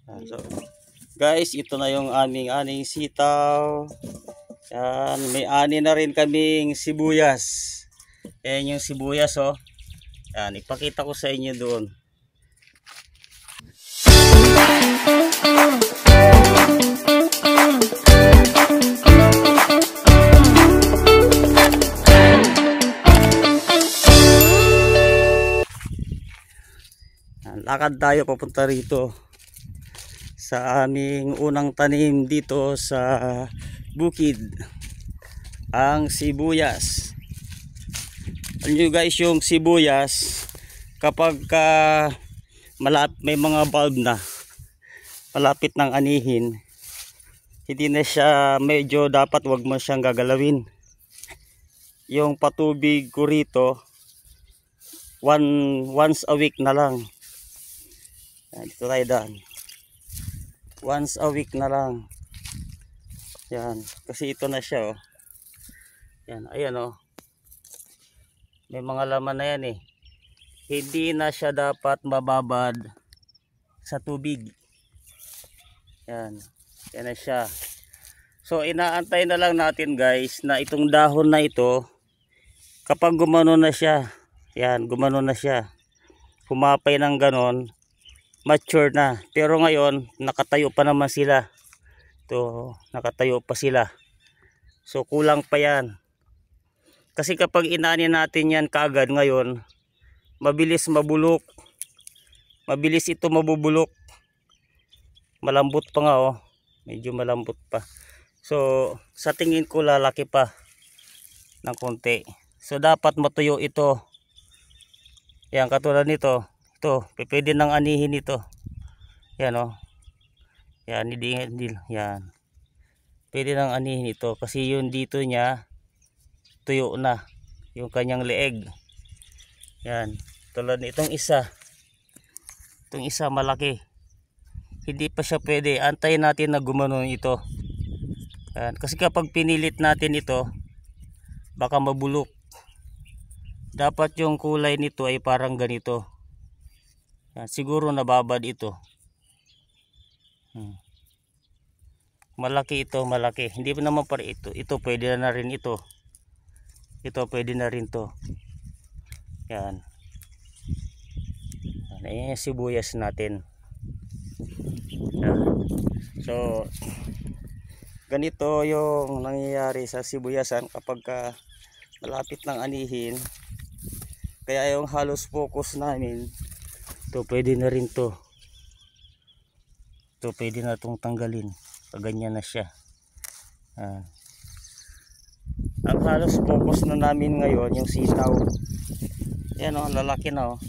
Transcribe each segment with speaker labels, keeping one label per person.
Speaker 1: So, guys, ito na yung aming aning sitaw. Yan, may ani na rin kaming sibuyas. Ayan yung sibuyas, oh. Yan, ipakita ko sa inyo doon. Yan, lakad tayo papunta rito sa aming unang tanim dito sa bukid, ang sibuyas. Alam nyo guys, yung sibuyas kapag may mga bulb na malapit ng anihin, hindi na siya, medyo dapat wag mo siyang gagalawin. Yung patubig ko rito once a week na lang. Dito tayo daan, once a week na lang. Yan, kasi ito na siya, oh. Yan, ayan, oh. May mga laman na yan, eh. Hindi na siya dapat mababad sa tubig. Yan, yan na siya. So inaantay na lang natin guys na itong dahon na ito, kapag gumano na siya, yan, gumano na siya, humapay ng ganon, mature na. Pero ngayon nakatayo pa naman sila. Ito, nakatayo pa sila. So kulang pa yan. Kasi kapag inaani natin yan kaagad ngayon, mabilis mabulok. Mabilis ito mabubulok. Malambot pa nga, oh. Medyo malambot pa. So sa tingin ko lalaki pa ng konti. So dapat matuyo ito. Yan, katulad nito. Ito, pwede nang anihin ito. Yan, oh. Yan, hindi, yan. Pwede nang anihin ito kasi yung dito niya tuyo na yung kanyang leeg. Yan, tulad nitong isa. Itong isa malaki. Hindi pa siya pwede. Antayin natin na gumano ito. Yan, kasi kapag pinilit natin ito, baka mabulok. Dapat yung kulay nito ay parang ganito. Yan, siguro nababad ito. Malaki ito, malaki. Hindi pa naman para ito. Ito pwede na rin ito. Ito pwede na rin to. Yan. Ayan yung sibuyas natin. Yan. So ganito yung nangyayari sa sibuyasan kapag malapit ng anihin. Kaya yung halos focus namin, ito pwede na rin to. Ito pwede na itong tanggalin pag ganyan na siya. Ang halos focus na namin ngayon yung sitaw. Yan, oh, lalaki na, oh.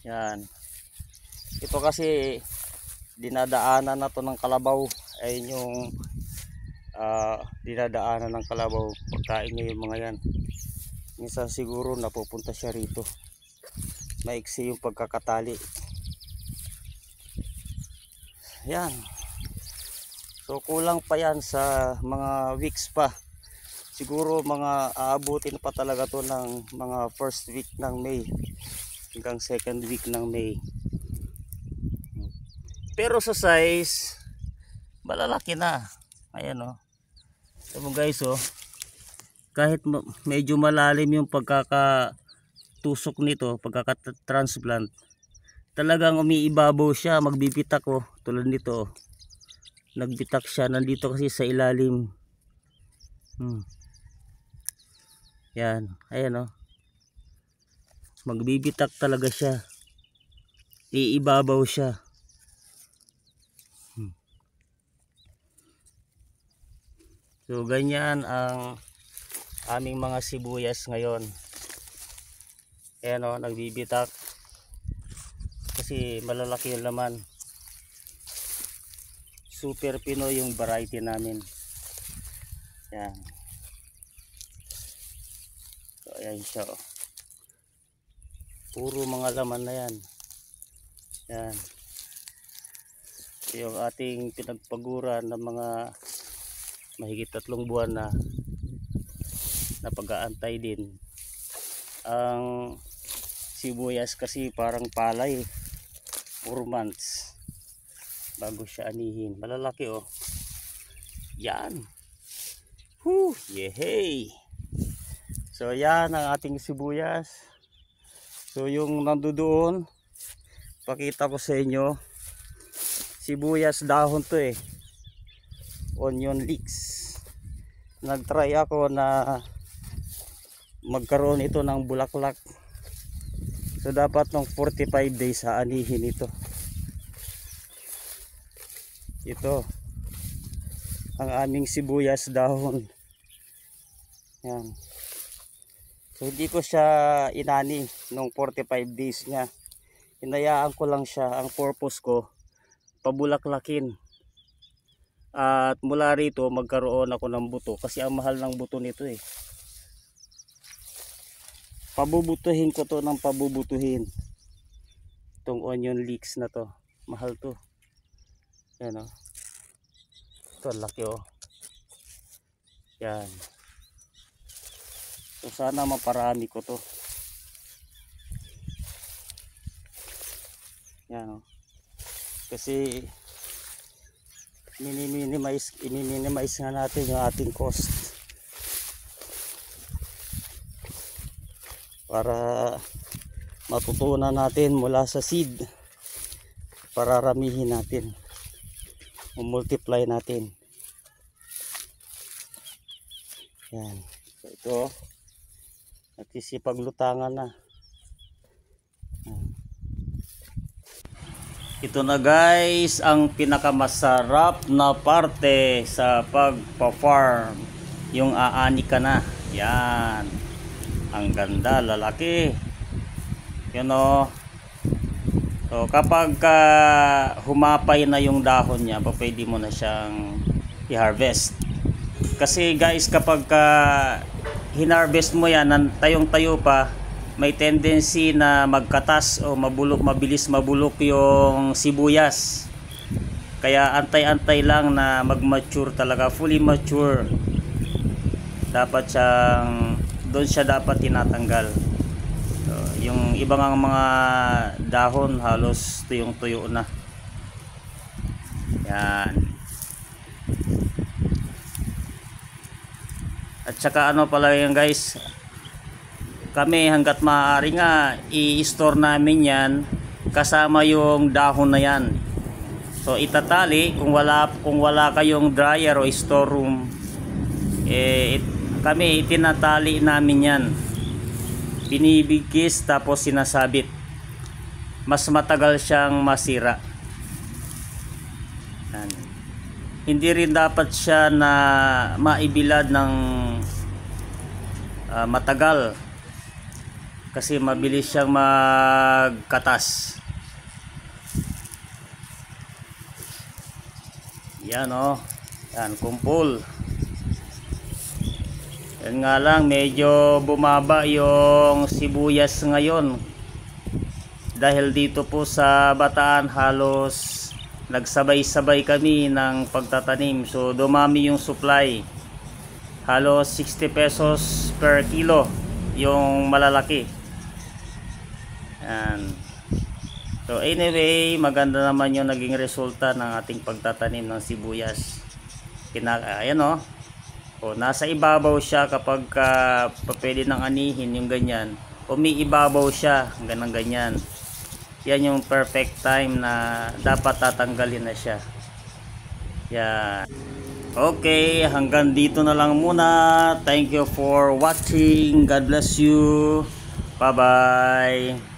Speaker 1: Yan. Ito kasi dinadaanan na to ng kalabaw. Ayun yung dinadaanan ng kalabaw. Pagkain niya yung mga yan. Minsan siguro napupunta siya rito. Maiksi yung pagkakatali. Yan. So kulang pa yan sa mga weeks pa. Siguro mga aabutin pa talaga to ng mga first week ng May hanggang second week ng May. Pero sa size malalaki na. Ayan, oh. So guys, oh, kahit medyo malalim yung pagkakatusok nito, pagkakatransplant, talagang umiibabaw siya, magbibitak, oh. Tulad nito, oh. Nagbitak siya, nandito kasi sa ilalim. Yan, ayan, oh. Magbibitak talaga siya, iibabaw siya. So ganyan ang aming mga sibuyas ngayon. Ayan, oh, nagbibitak kasi malalaki yung laman. Super Pinoy yung variety namin. Yan. So ayan siya, oh. Puro mga laman na yan. Yan. So, yung ating pinagpaguran ng mga mahigit 3 buwan na pag-aantay din. Ang sibuyas kasi parang palay. 4 months bago siya anihin. Malalaki oh. Yan. Whoo, yehey. So yan ang ating sibuyas. So yung nandoon, pakita ko sa inyo, sibuyas dahon to eh. Onion leeks. Nagtry ako na magkaroon ito ng bulaklak. So dapat ng 45 days aanihin ito. Ito ang aming sibuyas dahon. Yan. So hindi ko siya inani nung 45 days niya. Hinayaan ko lang siya. Ang purpose ko, pabulaklakin. At mula rito magkaroon ako ng buto kasi ang mahal ng buto nito eh. Pabubutuhin ko to ng pabubutuhin. Itong onion leeks na to. Mahal to. Yan o. Ito laki o. Yan. So sana maparami ko to. Yan o. Kasi minimize nga natin yung ating cost. Para matutunan natin mula sa seed, pararamihin natin, multiply natin. Yan. So ito nagsisipaglutangan na. Yan. Ito na guys ang pinakamasarap na parte sa pagpa-farm, yung aani ka na. Yan. Ang ganda, lalaki. Yun o. So kapag humapay na yung dahon niya, pwede mo na siyang i-harvest. Kasi guys, kapag hinarvest mo yan, tayong-tayo pa, may tendency na magkatas o mabilis mabulok yung sibuyas. Kaya antay-antay lang na mag-mature talaga, fully mature. Dapat siyang doon siya dapat tinatanggal. So, yung ibang mga dahon halos tuyong-tuyo na. Yan. At saka ano pala yan guys, kami hanggat maaari nga i-store namin yan kasama yung dahon na yan. So itatali kung wala kayong dryer o store room, kami itinatali namin yan, binibigkis tapos sinasabit, mas matagal siyang masira. Yan. Hindi rin dapat siya na maibilad ng matagal kasi mabilis siyang magkatas. Yan o, yan kumpul. Yan nga lang, medyo bumaba yung sibuyas ngayon. Dahil dito po sa Bataan halos nagsabay-sabay kami ng pagtatanim. So dumami yung supply. Halos 60 pesos per kilo yung malalaki. Yan. So anyway, maganda naman yung naging resulta ng ating pagtatanim ng sibuyas. Ayan o. O, nasa ibabaw siya kapag pwede nang anihin yung ganyan. Umiibabaw siya hanggang ganyan. Yan yung perfect time na dapat tatanggalin na siya. Yan. Okay, hanggang dito na lang muna. Thank you for watching. God bless you. Bye bye.